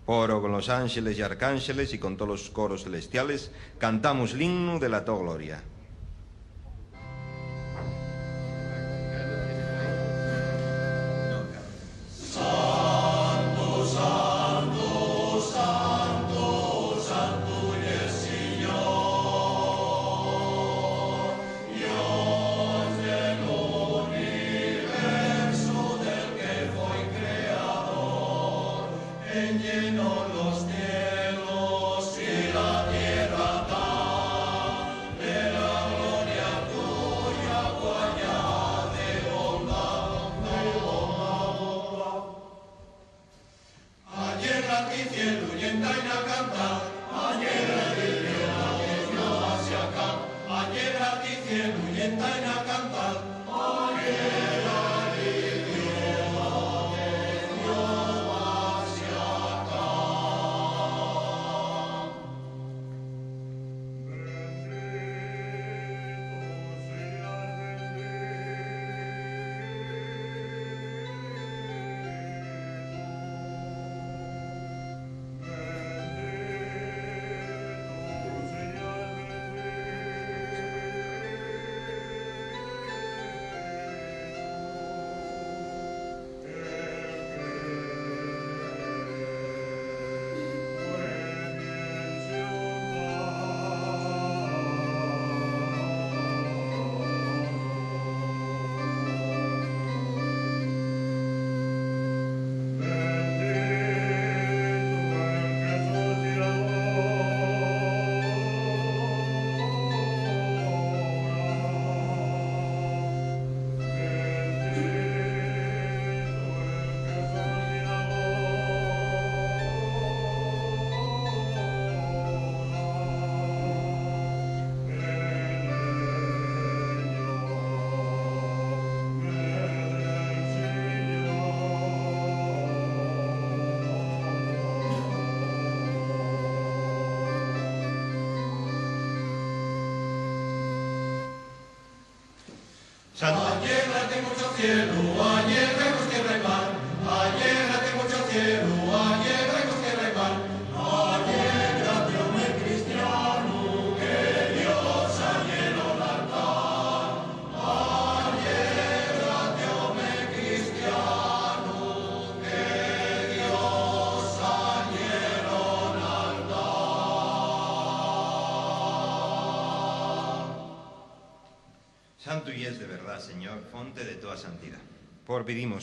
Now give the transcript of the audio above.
Oro con los ángeles y arcángeles y con todos los coros celestiales, cantamos el himno de la tu gloria. Allégate mucho cielo, allégranos tierra y mar. Allégate mucho cielo, allégranos tierra y mar. Allégrate, hombre cristiano, que Dios llenó el altar. Allégrate, hombre cristiano, que Dios llenó el altar. Santo y es de verdad, Señor, fonte de toda santidad. Por pedimos